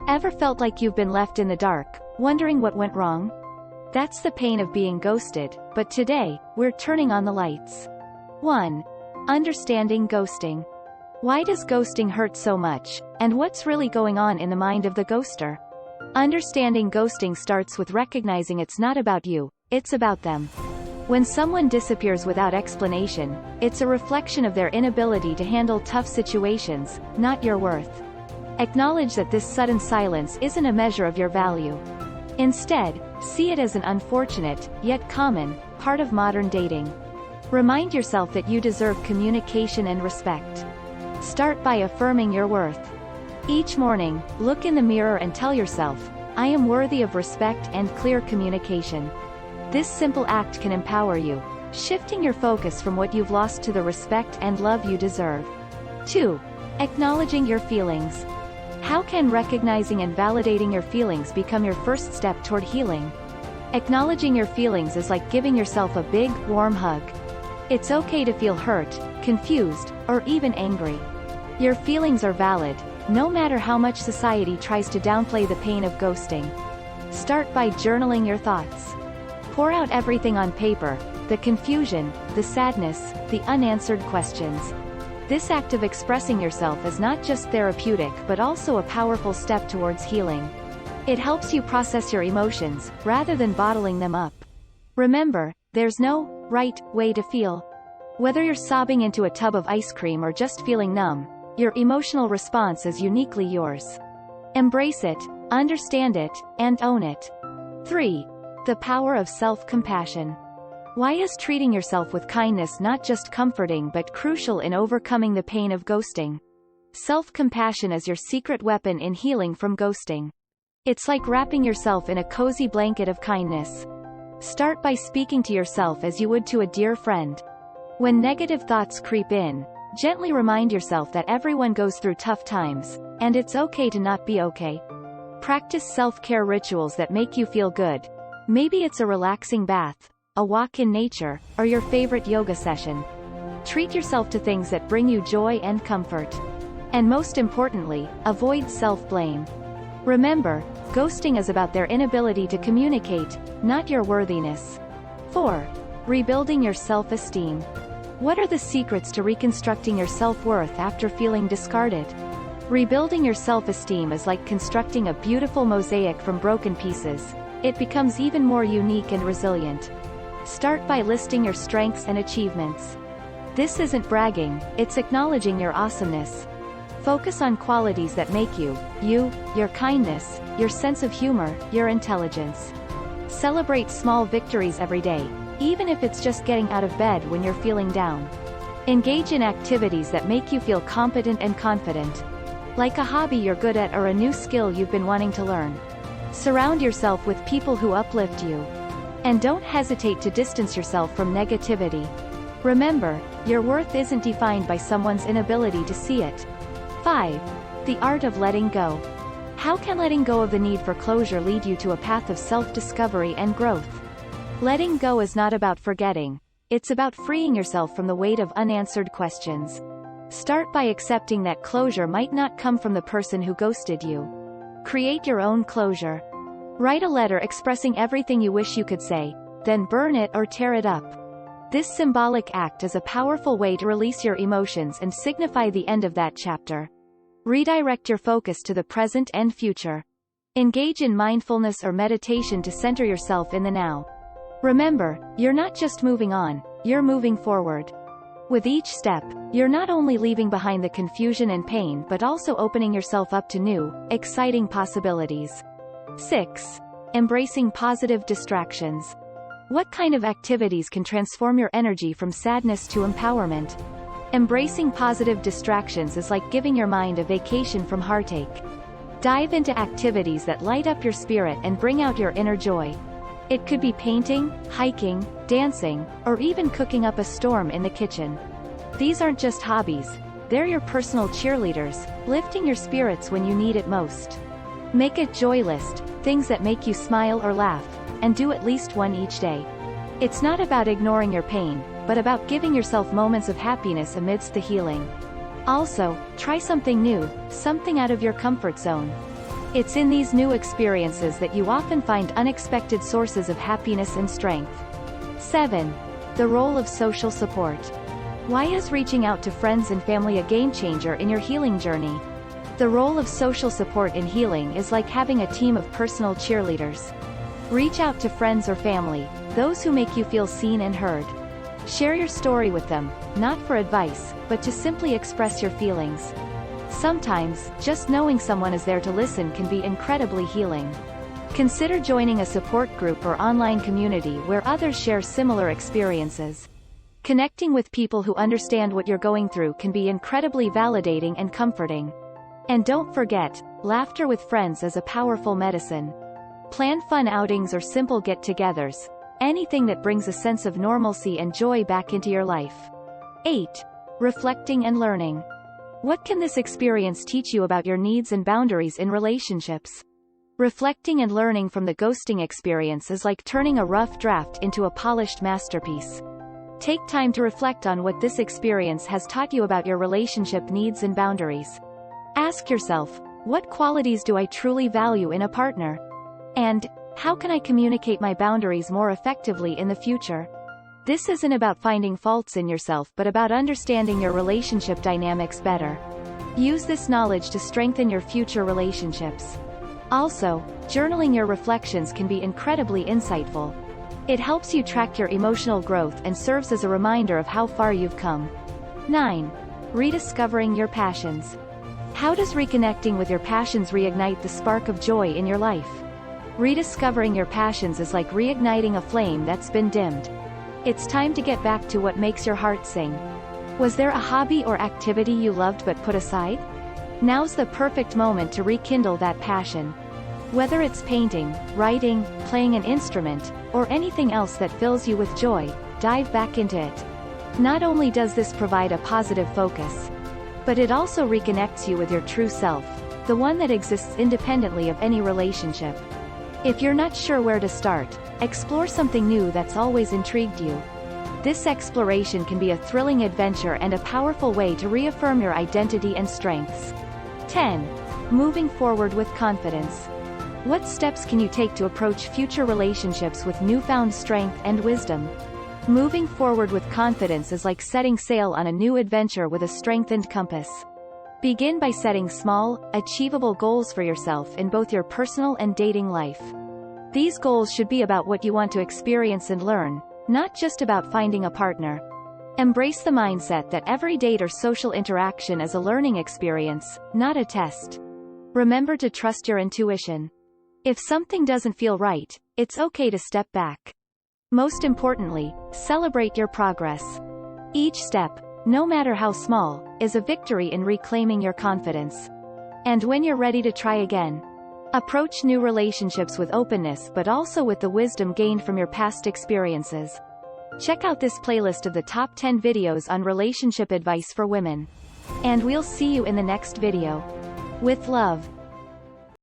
Ever felt like you've been left in the dark, wondering what went wrong? That's the pain of being ghosted, but today, we're turning on the lights. 1. Understanding ghosting. Why does ghosting hurt so much, and what's really going on in the mind of the ghoster? Understanding ghosting starts with recognizing it's not about you, it's about them. When someone disappears without explanation, it's a reflection of their inability to handle tough situations, not your worth. Acknowledge that this sudden silence isn't a measure of your value. Instead, see it as an unfortunate, yet common, part of modern dating. Remind yourself that you deserve communication and respect. Start by affirming your worth. Each morning, look in the mirror and tell yourself, I am worthy of respect and clear communication. This simple act can empower you, shifting your focus from what you've lost to the respect and love you deserve. 2. Acknowledging your feelings. How can recognizing and validating your feelings become your first step toward healing? Acknowledging your feelings is like giving yourself a big, warm hug. It's okay to feel hurt, confused, or even angry. Your feelings are valid, no matter how much society tries to downplay the pain of ghosting. Start by journaling your thoughts. Pour out everything on paper, the confusion, the sadness, the unanswered questions. This act of expressing yourself is not just therapeutic but also a powerful step towards healing. It helps you process your emotions, rather than bottling them up. Remember, there's no right way to feel. Whether you're sobbing into a tub of ice cream or just feeling numb, your emotional response is uniquely yours. Embrace it, understand it, and own it. 3. The power of self-compassion. Why is treating yourself with kindness not just comforting but crucial in overcoming the pain of ghosting? Self-compassion is your secret weapon in healing from ghosting. It's like wrapping yourself in a cozy blanket of kindness. Start by speaking to yourself as you would to a dear friend. When negative thoughts creep in, gently remind yourself that everyone goes through tough times, and it's okay to not be okay. Practice self-care rituals that make you feel good. Maybe it's a relaxing bath, a walk in nature, or your favorite yoga session. Treat yourself to things that bring you joy and comfort. And most importantly, avoid self-blame. Remember, ghosting is about their inability to communicate, not your worthiness. 4. Rebuilding your self-esteem. What are the secrets to reconstructing your self-worth after feeling discarded? Rebuilding your self-esteem is like constructing a beautiful mosaic from broken pieces. It becomes even more unique and resilient. Start by listing your strengths and achievements. This isn't bragging, it's acknowledging your awesomeness. Focus on qualities that make you, your kindness, your sense of humor, your intelligence. Celebrate small victories every day, even if it's just getting out of bed when you're feeling down. Engage in activities that make you feel competent and confident. Like a hobby you're good at or a new skill you've been wanting to learn. Surround yourself with people who uplift you. And don't hesitate to distance yourself from negativity. Remember, your worth isn't defined by someone's inability to see it. 5. The art of letting go. How can letting go of the need for closure lead you to a path of self-discovery and growth? Letting go is not about forgetting. It's about freeing yourself from the weight of unanswered questions. Start by accepting that closure might not come from the person who ghosted you. Create your own closure. Write a letter expressing everything you wish you could say, then burn it or tear it up. This symbolic act is a powerful way to release your emotions and signify the end of that chapter. Redirect your focus to the present and future. Engage in mindfulness or meditation to center yourself in the now. Remember, you're not just moving on, you're moving forward. With each step, you're not only leaving behind the confusion and pain but also opening yourself up to new, exciting possibilities. 6. Embracing positive distractions. What kind of activities can transform your energy from sadness to empowerment? Embracing positive distractions is like giving your mind a vacation from heartache. Dive into activities that light up your spirit and bring out your inner joy. It could be painting, hiking, dancing, or even cooking up a storm in the kitchen. These aren't just hobbies, they're your personal cheerleaders, lifting your spirits when you need it most. Make a joy list, things that make you smile or laugh, and do at least one each day. It's not about ignoring your pain, but about giving yourself moments of happiness amidst the healing. Also, try something new, something out of your comfort zone. It's in these new experiences that you often find unexpected sources of happiness and strength. 7. The role of social support. Why is reaching out to friends and family a game changer in your healing journey? The role of social support in healing is like having a team of personal cheerleaders. Reach out to friends or family, those who make you feel seen and heard. Share your story with them, not for advice, but to simply express your feelings. Sometimes, just knowing someone is there to listen can be incredibly healing. Consider joining a support group or online community where others share similar experiences. Connecting with people who understand what you're going through can be incredibly validating and comforting. And don't forget, laughter with friends is a powerful medicine. Plan fun outings or simple get-togethers, anything that brings a sense of normalcy and joy back into your life. 8. Reflecting and learning. What can this experience teach you about your needs and boundaries in relationships? Reflecting and learning from the ghosting experience is like turning a rough draft into a polished masterpiece. Take time to reflect on what this experience has taught you about your relationship needs and boundaries. Ask yourself, what qualities do I truly value in a partner? And, how can I communicate my boundaries more effectively in the future? This isn't about finding faults in yourself but about understanding your relationship dynamics better. Use this knowledge to strengthen your future relationships. Also, journaling your reflections can be incredibly insightful. It helps you track your emotional growth and serves as a reminder of how far you've come. 9. Rediscovering your passions. How does reconnecting with your passions reignite the spark of joy in your life? Rediscovering your passions is like reigniting a flame that's been dimmed. It's time to get back to what makes your heart sing. Was there a hobby or activity you loved but put aside? Now's the perfect moment to rekindle that passion. Whether it's painting, writing, playing an instrument, or anything else that fills you with joy, dive back into it. Not only does this provide a positive focus, but it also reconnects you with your true self, the one that exists independently of any relationship. If you're not sure where to start, explore something new that's always intrigued you. This exploration can be a thrilling adventure and a powerful way to reaffirm your identity and strengths. 10. Moving forward with confidence. What steps can you take to approach future relationships with newfound strength and wisdom? Moving forward with confidence is like setting sail on a new adventure with a strengthened compass. Begin by setting small, achievable goals for yourself in both your personal and dating life. These goals should be about what you want to experience and learn, not just about finding a partner. Embrace the mindset that every date or social interaction is a learning experience, not a test. Remember to trust your intuition. If something doesn't feel right, it's okay to step back. Most importantly, celebrate your progress. Each step, no matter how small, is a victory in reclaiming your confidence. And when you're ready to try again, approach new relationships with openness but also with the wisdom gained from your past experiences. Check out this playlist of the top 10 videos on relationship advice for women. And we'll see you in the next video. With love.